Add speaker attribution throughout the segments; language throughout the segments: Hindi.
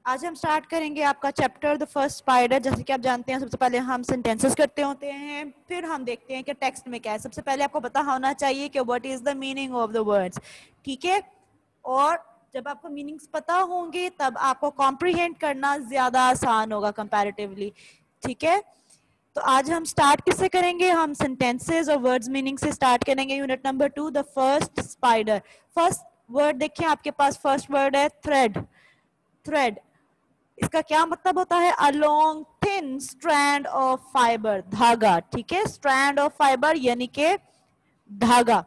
Speaker 1: आज हम स्टार्ट करेंगे आपका चैप्टर द फर्स्ट स्पाइडर। जैसे कि आप जानते हैं सबसे पहले हम सेंटेंसेस करते होते हैं, फिर हम देखते हैं कि टेक्स्ट में क्या है। सबसे पहले आपको पता होना चाहिए कि what is the meaning of the words, ठीक है। और जब आपको मीनिंग्स पता होंगे तब आपको कॉम्प्रिहेंड करना ज्यादा आसान होगा कंपैरेटिवली, ठीक है। तो आज हम स्टार्ट किससे करेंगे? हम सेंटेंसेस और वर्ड्स मीनिंग से स्टार्ट करेंगे। Unit number 2 the first spider. First word देखिए आपके पास, फर्स्ट वर्ड है थ्रेड। थ्रेड इसका क्या मतलब होता है? A long thin strand of fibre, धागा, ठीक है। स्ट्रैंड ऑफ फाइबर यानी के धागा।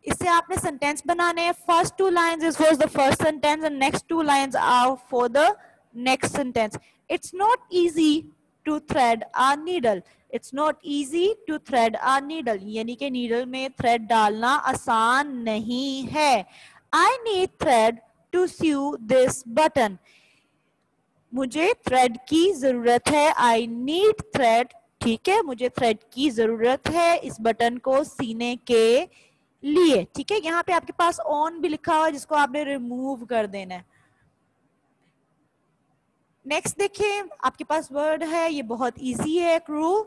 Speaker 1: इससे आपने सेंटेंस बनाने हैं। First two lines is for the first sentence and next two lines are for the next sentence. It's not easy to thread a needle. It's not easy to thread a needle यानी कि नीडल में थ्रेड डालना आसान नहीं है। I need thread to sew this button. मुझे थ्रेड की जरूरत है। आई नीड थ्रेड, ठीक है, मुझे थ्रेड की जरूरत है इस बटन को सीने के लिए, ठीक है। यहाँ पे आपके पास ऑन भी लिखा हुआ है जिसको आपने रिमूव कर देना है। नेक्स्ट देखिए आपके पास वर्ड है, ये बहुत इजी है, क्रूल।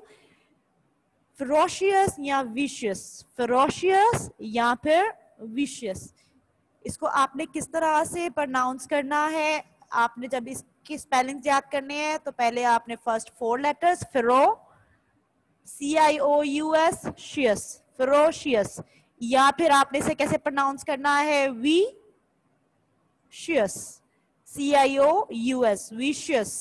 Speaker 1: फेरोशियस या विशियस, फेरोशियस या फिर विशियस, इसको आपने किस तरह से प्रोनाउंस करना है? आपने जब इसकी स्पेलिंग याद करने हैं तो पहले आपने फर्स्ट 4 लेटर्स फेरो, CIOUS, शियस, फेरोशियस, या फिर आपने इसे कैसे प्रोनाउंस करना है? वी शियस, CIOUS, विशियस।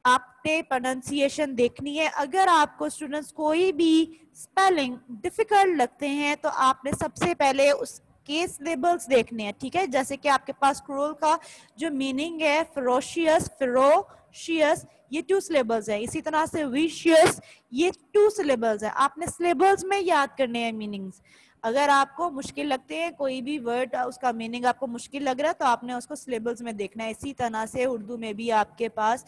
Speaker 1: आपने प्रोनाउंसिएशन देखनी है। अगर आपको स्टूडेंट्स कोई भी स्पेलिंग डिफिकल्ट लगते हैं तो आपने सबसे पहले उसके सिलेबल्स देखने हैं, ठीक है। जैसे कि आपके पास क्रूल का जो मीनिंग है फेरोशियस, फेरोशियस, ये 2 सिलेबल्स है। इसी तरह से विशियस, ये 2 सिलेबल्स है। आपने सिलेबल्स में याद करने हैं मीनिंग्स। अगर आपको मुश्किल लगते हैं कोई भी वर्ड, उसका मीनिंग आपको मुश्किल लग रहा है तो आपने उसको सिलेबल्स में देखना है। इसी तरह से उर्दू में भी आपके पास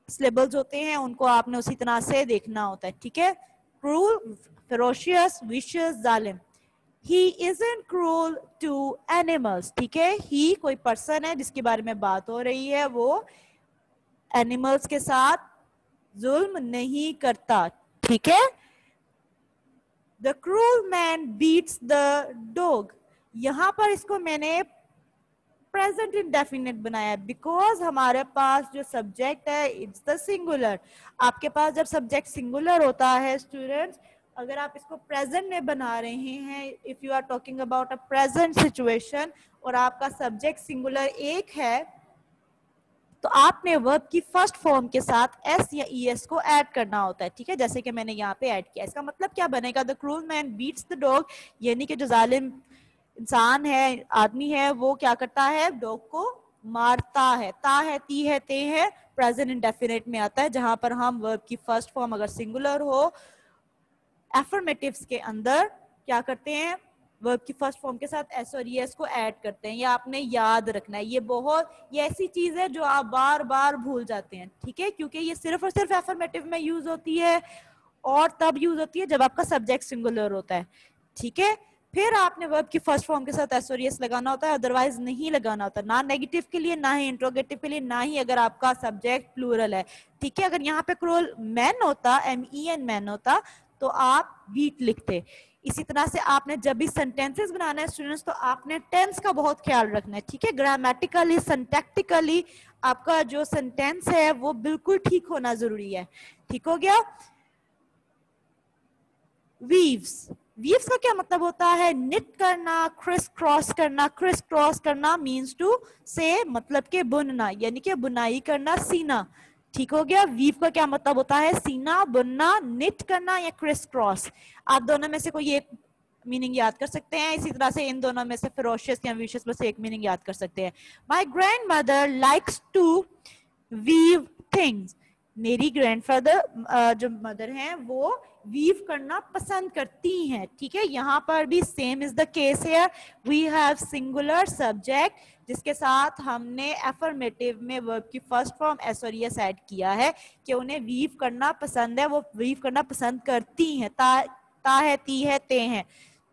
Speaker 1: सिलेबल्स होते हैं, उनको आपने उसी तरह से देखना होता है, ठीक है। क्रूल, फेरोशियस, विशियस, जालिम। ही इजंट क्रूल टू एनिमल्स, ठीक है। ही कोई पर्सन है जिसके बारे में बात हो रही है, वो एनिमल्स के साथ जुल्म नहीं करता, ठीक है। The cruel man beats the dog, यहां पर इसको मैंने प्रेजेंट इंडेफिनिट बनाया बिकॉज हमारे पास जो सब्जेक्ट है इट्स द सिंगुलर। आपके पास जब सब्जेक्ट सिंगुलर होता है स्टूडेंट्स, अगर आप इसको प्रेजेंट में बना रहे हैं, if you are talking about a present situation और आपका सब्जेक्ट सिंगुलर एक है, तो आपने वर्ब की फर्स्ट फॉर्म के साथ एस या ईएस को ऐड करना होता है, ठीक है। जैसे कि मैंने यहाँ पे ऐड किया। इसका मतलब क्या बनेगा? The cruel man beats the dog, यानी कि जो जालिम इंसान है, आदमी है, वो क्या करता है? डॉग को मारता है। ता है, ती है, ते है, प्रेजेंट इंडेफिनिट में आता है, जहां पर हम वर्ब की फर्स्ट फॉर्म अगर सिंगुलर हो, एफर्मेटिव्स के अंदर क्या करते हैं? वर्ब की फर्स्ट फॉर्म के साथ एस और एस को ऐड करते हैं। ये आपने याद रखना है। ये ऐसी चीज है जो आप बार बार भूल जाते हैं, ठीक है, क्योंकि ये सिर्फ और सिर्फ एफर्मेटिव में यूज होती है और तब यूज होती है जब आपका सब्जेक्ट सिंगुलर होता है, ठीक है। फिर आपने वर्ब की फर्स्ट फॉर्म के साथ एस और एस लगाना होता है, अदरवाइज नहीं लगाना होता, ना नेगेटिव के लिए, ना ही इंट्रोगेटिव के लिए, ना ही अगर आपका सब्जेक्ट प्लूरल है, ठीक है। अगर यहाँ पे क्रूल मैन होता, MEN मैन होता, तो आप बीट लिखते। इसी तरह से आपने जब भी सेंटेंसेस बनाना है स्टूडेंट्स, तो आपने टेंस का बहुत ख्याल रखना है, ठीक है। ग्रामेटिकली, सिंटैक्टिकली आपका जो सेंटेंस है वो बिल्कुल ठीक होना जरूरी है, ठीक हो गया। वीव्स, वीव्स का क्या मतलब होता है? निट करना, क्रिस क्रॉस करना। क्रिस क्रॉस करना मीन्स टू से, मतलब के बुनना, यानी कि बुनाई करना, सीना, ठीक हो गया। वीव का क्या मतलब होता है? सीना, बुनना, निट करना या क्रिस क्रॉस। आप दोनों में से कोई एक मीनिंग याद कर सकते हैं। इसी तरह से इन दोनों में से फेरोशियस या विशियस में से एक मीनिंग याद कर सकते हैं। My grand mother likes to weave things, मेरी ग्रैंडफादर जो मदर हैं वो वीव करना पसंद करती हैं, ठीक है। यहाँ पर भी सेम इज द केस है। वी हैव सिंगुलर सब्जेक्ट जिसके साथ हमने एफर्मेटिव में वर्ब की फर्स्ट फॉर्म एस और एस ऐड किया है कि उन्हें वीव करना पसंद है, वो वीव करना पसंद करती हैं। ता है, ती है, ते हैं,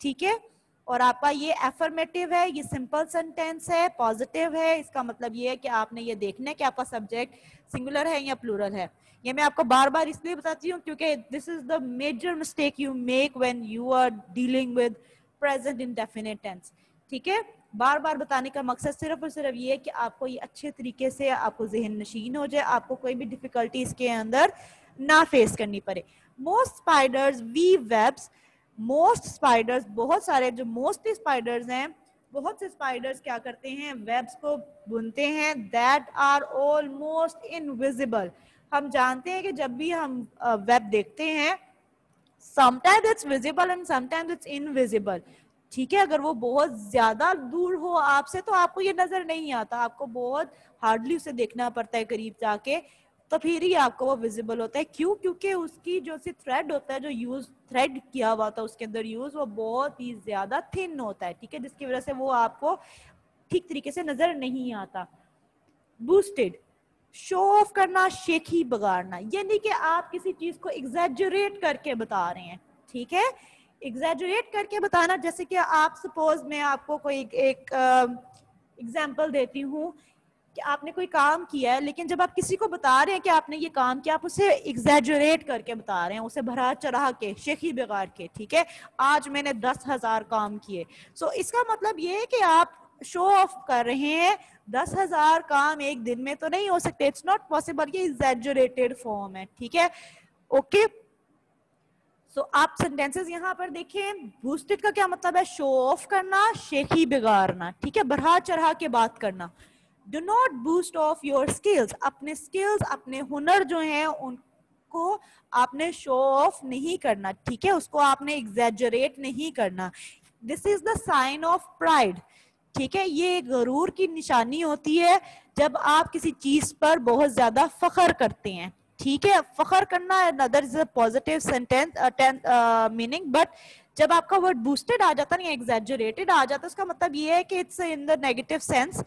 Speaker 1: ठीक है। और आपका ये एफर्मेटिव है, ये सिंपल सेंटेंस है, पॉजिटिव है, इसका मतलब ये है कि आपने ये देखना है कि आपका सब्जेक्ट सिंगुलर है या प्लूरल है। ये मैं आपको बार बार इसलिए बताती हूँ क्योंकि this is the major mistake you make when you are dealing with present indefinite tense. ठीक है, बार बार बताने का मकसद सिर्फ और सिर्फ ये है कि आपको ये अच्छे तरीके से आपको जहन नशीन हो जाए, आपको कोई भी डिफिकल्टी इसके अंदर ना फेस करनी पड़े। Most spiders weave webs, most spiders, बहुत सारे जो मोस्ट स्पाइडर्स हैं, बहुत से स्पाइडर्स क्या करते हैं, वेब्स को बुनते हैं दैट आर ऑलमोस्ट इनविजिबल। हम जानते हैं कि जब भी हम वेब देखते हैं sometimes it's visible and sometimes it's invisible. ठीक है, अगर वो बहुत ज्यादा दूर हो आपसे तो आपको ये नजर नहीं आता, आपको बहुत हार्डली उसे देखना पड़ता है करीब जाके, तो फिर ही आपको वो विजिबल होता है। क्यों? क्योंकि उसकी जो सी थ्रेड होता है, जो यूज थ्रेड किया हुआ था उसके अंदर यूज, वो बहुत ही ज्यादा थिन होता है। ठीक है, जिसकी वजह से वो आपको ठीक तरीके से नजर नहीं आता। बूस्टेड, शो ऑफ करना, शेखी बगाड़ना, यानी कि आप किसी चीज को एग्जैजरेट करके बता रहे हैं। ठीक है, एग्जैजरेट करके बताना, जैसे कि आप सपोज मैं आपको कोई एक एग्जांपल देती हूँ कि आपने कोई काम किया है, लेकिन जब आप किसी को बता रहे हैं कि आपने ये काम किया, आप उसे एग्जैजरेट करके बता रहे हैं, उसे भरा चढ़ा के, शेखी बिगाड़ के। ठीक है, आज मैंने 10,000 काम किए, सो इसका मतलब ये है कि आप शो ऑफ कर रहे हैं। 10,000 काम एक दिन में तो नहीं हो सकते, इट्स नॉट पॉसिबल, ये एग्जैजरेटेड फॉर्म है। ठीक है, ओके। सो आप सेंटेंसेस यहाँ पर देखें, बूस्टेड का क्या मतलब है, शो ऑफ करना, शेखी बिगाड़ना। ठीक है, बढ़ा चढ़ा के बात करना। Do not boost of your skills, अपने स्किल्स, अपने हुनर जो हैं उनको आपने शो ऑफ नहीं करना। ठीक है, उसको आपने एग्जैजरेट नहीं करना। This is the sign of pride. ठीक है, ये गरूर की निशानी होती है जब आप किसी चीज पर बहुत ज्यादा फख्र करते हैं। ठीक है, फख्र करना another is a positive sentence meaning, but जब आपका वर्ड बूस्टेड आ जाता है या एग्जैजरेटेड आ जाता है, उसका मतलब ये है कि it's in the negative sense,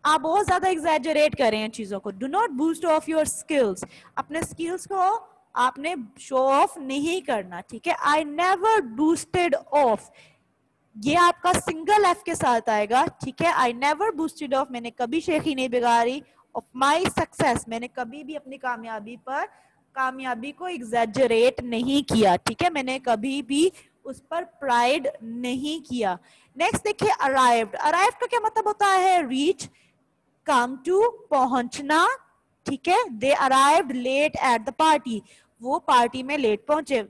Speaker 1: आप बहुत ज्यादा एग्जैजरेट कर रहे हैं चीजों को। Do not boost of your skills, अपने स्किल्स को आपने शो ऑफ नहीं करना। ठीक है, आई नेवर बूस्टेड ऑफ, ये आपका सिंगल एफ के साथ आएगा। ठीक है, आई नेवर बूस्टेड ऑफ, मैंने कभी शेखी नहीं बिगाड़ी, ऑफ माई सक्सेस, मैंने कभी भी अपनी कामयाबी को एग्जैजरेट नहीं किया। ठीक है, मैंने कभी भी उस पर प्राइड नहीं किया। नेक्स्ट देखिए, अराइव्ड, अराइव्ड का क्या मतलब होता है, रीच, कम टू, पहुंचना। ठीक है, they arrived late at the party, वो पार्टी में लेट पहुंचे।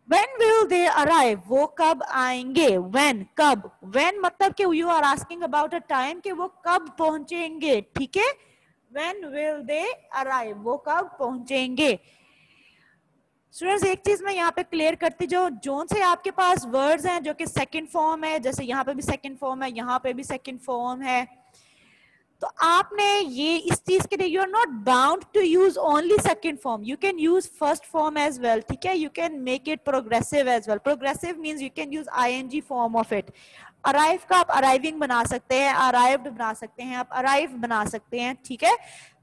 Speaker 1: When will they arrive, वो कब आएंगे, when, कब, when मतलब कि you are asking about a time कि वो कब पहुंचेंगे। ठीक है, when will they arrive, वो कब पहुंचेंगे। स्टूडेंट्स एक चीज मैं यहाँ पे क्लियर करती, जो जोन से आपके पास वर्ड्स हैं जो कि सेकंड फॉर्म है, जैसे यहाँ पे भी सेकंड फॉर्म है, यहाँ पे भी सेकंड फॉर्म है, तो आपने ये इस चीज के लिए you are not bound to use only second form, you can use first form as well. ठीक है, you can make it progressive as well. Progressive means you can use ING form of it. Arrive का आप अराइविंग बना सकते हैं, अराइव्ड बना सकते हैं, आप अराइव बना सकते हैं। ठीक है,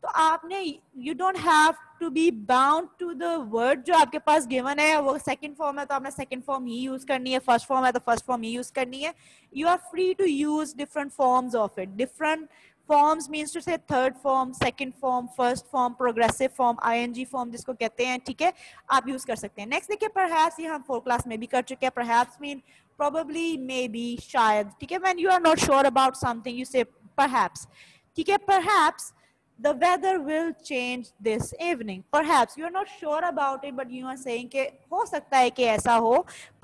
Speaker 1: तो आपने you don't have to be bound to the word जो आपके पास गिवन है, वो सेकंड फॉर्म है तो आपने सेकंड फॉर्म ही यूज करनी है, फर्स्ट फॉर्म है तो फर्स्ट फॉर्म ही यूज करनी है। You are free to use different forms of it. Different forms means to say third form, second form, first form, progressive form, ing form जिसको कहते हैं। ठीक है, आप यूज कर सकते हैं। नेक्स्ट देखिए, perhaps, ये हम 4th क्लास में भी कर चुके हैं। perhaps mean probably, maybe, शायद। ठीक है, when you are not sure about something you say perhaps। ठीक है, perhaps the weather will change this evening, perhaps you are not sure about it but you are saying कि हो सकता है कि ऐसा हो।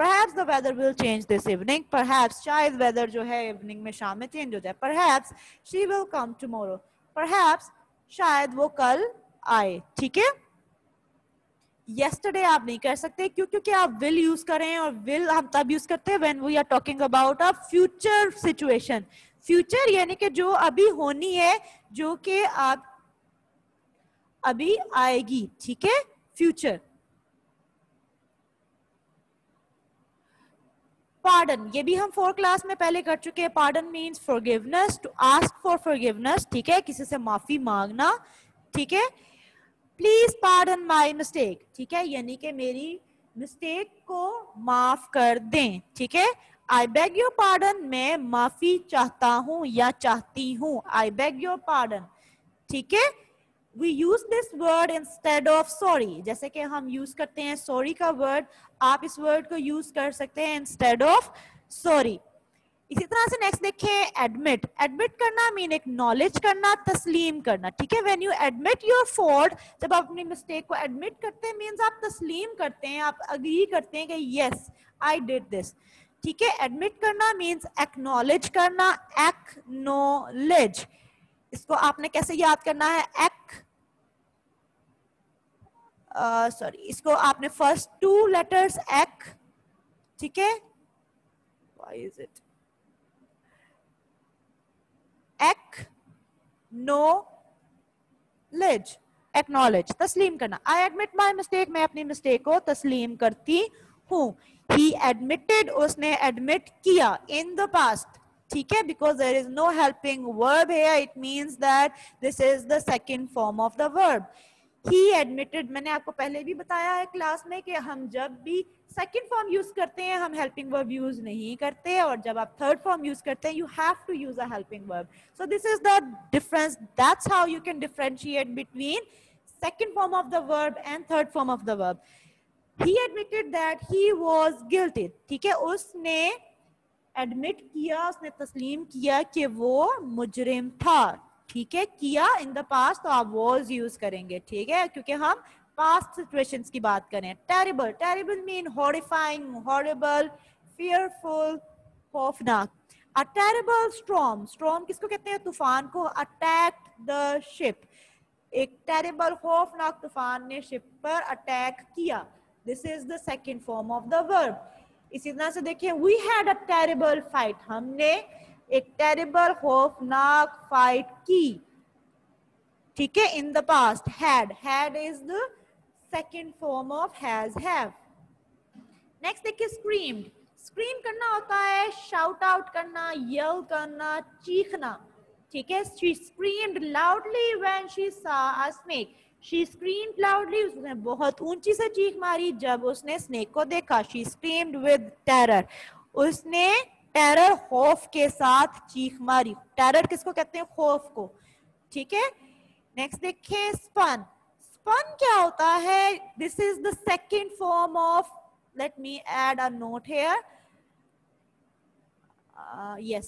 Speaker 1: perhaps the weather will change this evening, perhaps शायद weather जो है evening में, शाम में change हो जाए। perhaps she will come tomorrow, perhaps शायद वो कल आए। ठीक है, yesterday आप नहीं कर सकते, क्यों? क्योंकि आप will यूज कर रहे हैं, और will हम तब यूज करते हैं when we are talking about a future situation। Future यानी कि जो अभी होनी है, जो कि आप अभी आएगी। ठीक है, फ्यूचर। पार्डन, ये भी हम 4th क्लास में पहले कर चुके हैं। Pardon means forgiveness, to ask for forgiveness. ठीक है, किसी से माफी मांगना। ठीक है, प्लीज पार्डन माई मिस्टेक। ठीक है, यानी कि मेरी मिस्टेक को माफ कर दें, ठीक है। आई बेग योर पार्डन, मैं माफी चाहता हूं या चाहती हूं, आई बेग योर पार्डन, ठीक है। We use this word instead of sorry, जैसे कि हम यूज करते हैं सॉरी का वर्ड, आप इस वर्ड को यूज कर सकते हैं इंस्टेड ऑफ सॉरी। इसी तरह से नेक्स्ट देखें एडमिट। एडमिट करना मीन एक्नॉलेज करना, तस्लीम करना, ठीक है। When you admit your fault, जब आप अपनी मिस्टेक को एडमिट करते हैं मींस आप तस्लीम करते हैं, आप अग्री करते हैं कि यस आई डिड दिस, ठीक है। एडमिट करना मींस एक्नॉलेज करना, एक्नॉलेज। इसको आपने कैसे याद करना है, सॉरी इसको आपने फर्स्ट टू लेटर्स एक, ठीक है, why is it acknowledge, acknowledge तस्लीम करना। आई एडमिट माई मिस्टेक, मैं अपनी मिस्टेक को तस्लीम करती हूँ। ही एडमिटेड, उसने एडमिट किया इन द पास्ट, ठीक है, because there is no helping verb here, it means that this is the second form of the verb. He admitted, मैंने आपको पहले भी बताया है क्लास में कि हम जब भी सेकंड फॉर्म यूज करते हैं हम हेल्पिंग वर्ब यूज नहीं करते, और जब आप थर्ड फॉर्म यूज करते हैं you have to use a helping verb. So this is the difference, that's how you can differentiate between second form of the verb and third form of the verb. He admitted that he was guilty, ठीक है, उसने एडमिट किया, उसने तस्लीम किया कि वो मुजरिम था, ठीक है। किया इन द पास्ट तो आप वॉज यूज करेंगे, ठीक है, क्योंकि हम पास्ट सिचुएशंस की बात करें। Terrible, terrible mean horrifying, horrible, fearful, खौफनाक। अ टेरिबल स्टॉर्म, स्टॉर्म किसको कहते हैं, तूफान को। अटैक्ड द शिप, एक टेरिबल खौफनाक तूफान ने शिप पर अटैक किया, this is the second form of the verb. इसी तरह से देखिए we had a terrible fight, हमने एक टेरिबल खौफनाक फाइट की, ठीक है, in the past. Had, had is the second form of has, have. Next देखिए स्क्रीम्ड। स्क्रीम करना होता है शाउट आउट करना, येल करना, चीखना, ठीक है। she screamed loudly when she saw a snake, she screamed loudly, उसने बहुत ऊंची से चीख मारी जब उसने स्नेक को देखा। she screamed with terror, उसने टेरर खौफ के साथ चीख मारी। टेरर किसको कहते हैं, खौफ को, ठीक है। नेक्स्ट देखें स्पन। स्पन क्या होता है, this is the second form of, let me add a note here, yes,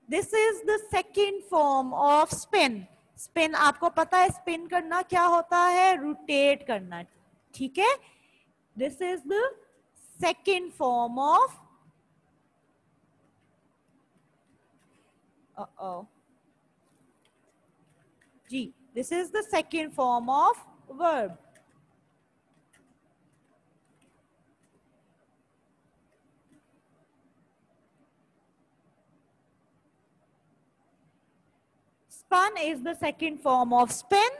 Speaker 1: this is the second form of spin. spin आपको पता है spin करना क्या होता है, rotate करना, ठीक है। this is the second form of ji, this is the second form of verb. spun is the second form of spin,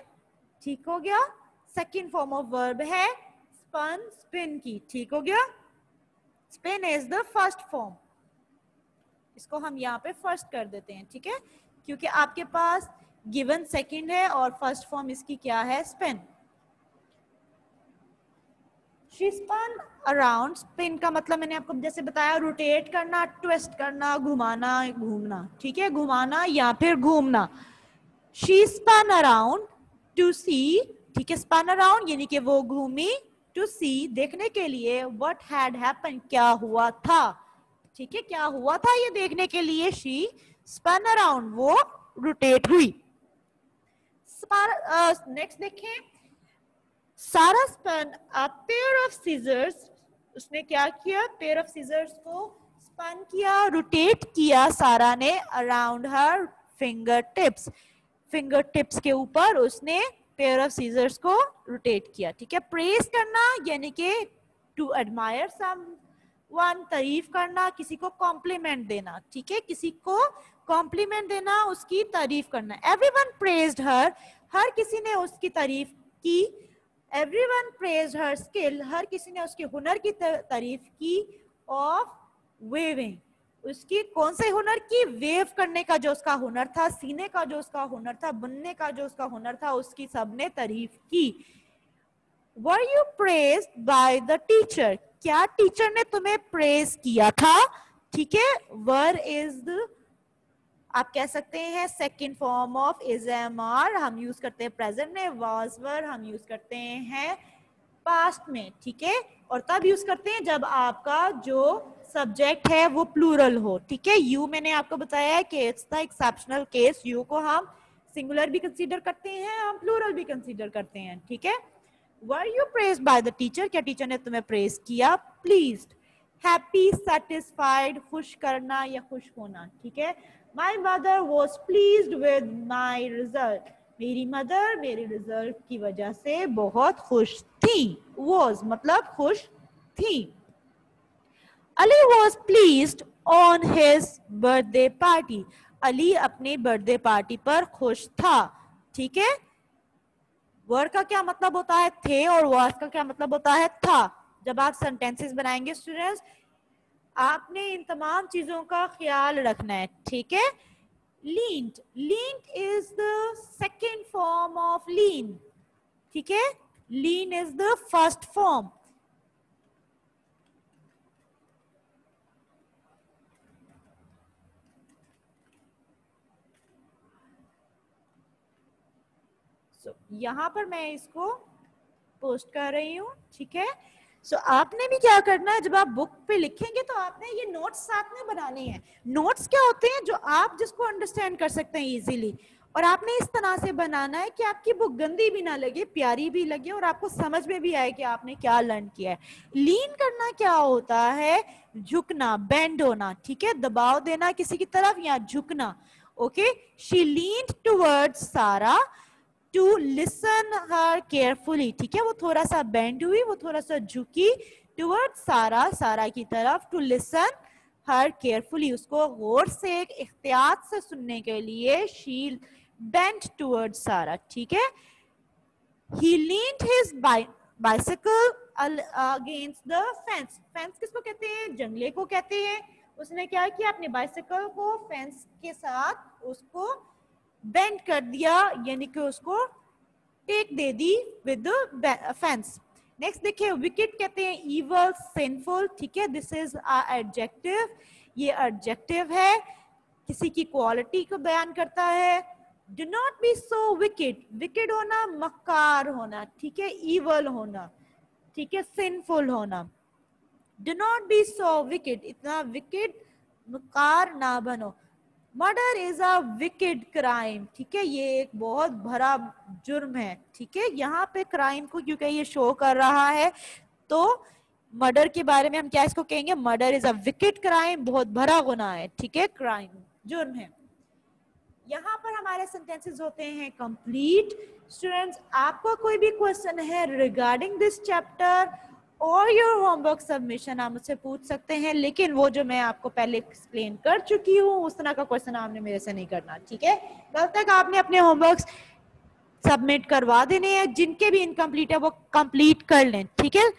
Speaker 1: ठीक हो गया। second form of verb है spun, spin की, ठीक हो गया। spin is the first form, इसको हम यहाँ पे फर्स्ट कर देते हैं, ठीक है, क्योंकि आपके पास गिवन सेकंड है और फर्स्ट फॉर्म इसकी क्या है, spin. She spun around, spin का मतलब मैंने आपको जैसे बताया रोटेट करना, ट्विस्ट करना, घुमाना, घूमना, ठीक है, घुमाना या फिर घूमना। She spun around to see, ठीक है, spun around यानी कि वो घूमी, to see देखने के लिए, what had happened क्या हुआ था, ठीक है, क्या हुआ था ये देखने के लिए she spun around, वो रोटेट हुई। नेक्स्ट देखें सारा spun a pair of scissors, उसने क्या किया, pair of scissors को spun किया, रोटेट किया सारा ने around her fingertips, finger tips के ऊपर उसने पेयर ऑफ सीजर्स को रोटेट किया, ठीक है। प्रेज करना यानी कि टू एडमायर समवन, तारीफ करना, किसी को कॉम्प्लीमेंट देना, ठीक है, किसी को कॉम्प्लीमेंट देना, उसकी तारीफ करना। एवरीवन प्रेज्ड हर, हर किसी ने उसकी तारीफ की। एवरीवन प्रेज्ड हर स्किल, हर किसी ने उसके हुनर की तारीफ की। ऑफ वेविंग, उसकी कौन से हुनर की, वेव करने का जो उसका हुनर था, सीने का जो उसका हुनर था, बुनने का जो उसका हुनर था, उसकी सबने तारीफ की। Were you praised by the teacher, क्या टीचर ने तुम्हें प्रेज किया था, ठीक है। वर इज द, आप कह सकते हैं second form of is am are, हम यूज करते हैं प्रेजेंट में। वाज वर हम यूज करते हैं पास्ट में, ठीक है। और तब यूज करते हैं जब आपका जो सब्जेक्ट है वो प्लूरल हो, ठीक है। यू मैंने आपको बताया है कि it's the exceptional case, you को हम सिंगुलर भी कंसीडर करते हैं, हम प्लूरल भी कंसीडर करते हैं, ठीक है। Were you praised by the teacher, क्या टीचर ने तुम्हें प्रेज किया। प्लीज्ड, हैप्पी, सेटिस्फाइड, खुश करना या खुश होना, ठीक है। My mother was pleased with my result, मेरी मदर मेरे रिजल्ट की वजह से बहुत खुश थी। वॉज मतलब खुश थी। Ali was pleased on his birthday party, Ali अपने बर्थडे पार्टी पर खुश था, ठीक है। वर का क्या मतलब होता है थे, और वाज का क्या मतलब होता है था। जब आप सेंटेंसेस बनाएंगे स्टूडेंट्स, आपने इन तमाम चीजों का ख्याल रखना है, ठीक है। Leaned, leaned is the second form of lean, ठीक है। Lean is the first form. यहां पर मैं इसको पोस्ट कर रही हूं, ठीक है। आपने भी क्या करना है, जब आप बुक पे लिखेंगे तो आपने ये नोट्स साथ में बनाने हैं। नोट्स क्या होते हैं, जो आप जिसको अंडरस्टैंड कर सकते हैं इजीली, और आपने इस तरह से बनाना है कि आपकी बुक गंदी भी ना लगे, प्यारी भी लगे, और आपको समझ में भी आए कि आपने क्या लर्न किया है। लीन करना क्या होता है, झुकना, बेंड होना, ठीक है। दबाव देना किसी की तरफ या झुकना, ओके। शी लीन्ड टुवर्ड्स सारा टू लिसन हर केयरफुली, ठीक है। वो थोड़ा सा बेंड हुई, वो थोड़ा सा झुकी टुवर्ड सारा, सारा की तरफ, टू लिसन हर केयरफुली, उसको गौर से एहतियात से सुनने के लिए। शी बेंट टुवर्ड सारा, ठीक है। He leaned his bicycle against the fence, fence किसको कहते हैं, जंगले को कहते हैं। उसने क्या किया, अपने बाइसिकल को फेंस के साथ उसको बेंड कर दिया, यानी कि उसको टेक दे दी विद फेंस। नेक्स्ट देखिए, विकेट कहते हैं इवल, सिंफुल, ठीक है। दिस इज एडजेक्टिव, ये एडजेक्टिव है, किसी की क्वालिटी को बयान करता है। Do not be so wicked, wicked होना, मक्कार होना, ठीक है, इवल होना, ठीक है, सिंफुल होना। Do not be so wicket, इतना विकेट मक्कार ना बनो। Murder is a wicked crime, ठीक है, ये एक बहुत भरा जुर्म है, ठीक है। यहाँ पे क्राइम को क्योंकि ये शो कर रहा है, तो मर्डर के बारे में हम क्या इसको कहेंगे, murder is a wicked crime, बहुत भरा गुनाह है, ठीक है, क्राइम जुर्म है। यहाँ पर हमारे सेंटेंसेस होते हैं कंप्लीट। स्टूडेंट्स, आपको कोई भी क्वेश्चन है रिगार्डिंग दिस चैप्टर और योर होमवर्क सबमिशन, आप मुझसे पूछ सकते हैं, लेकिन वो जो मैं आपको पहले एक्सप्लेन कर चुकी हूँ उस तरह का क्वेश्चन आपने मेरे से नहीं करना, ठीक है। कल तक आपने अपने होमवर्क सबमिट करवा देने हैं, जिनके भी इनकम्प्लीट है वो कंप्लीट कर लें, ठीक है।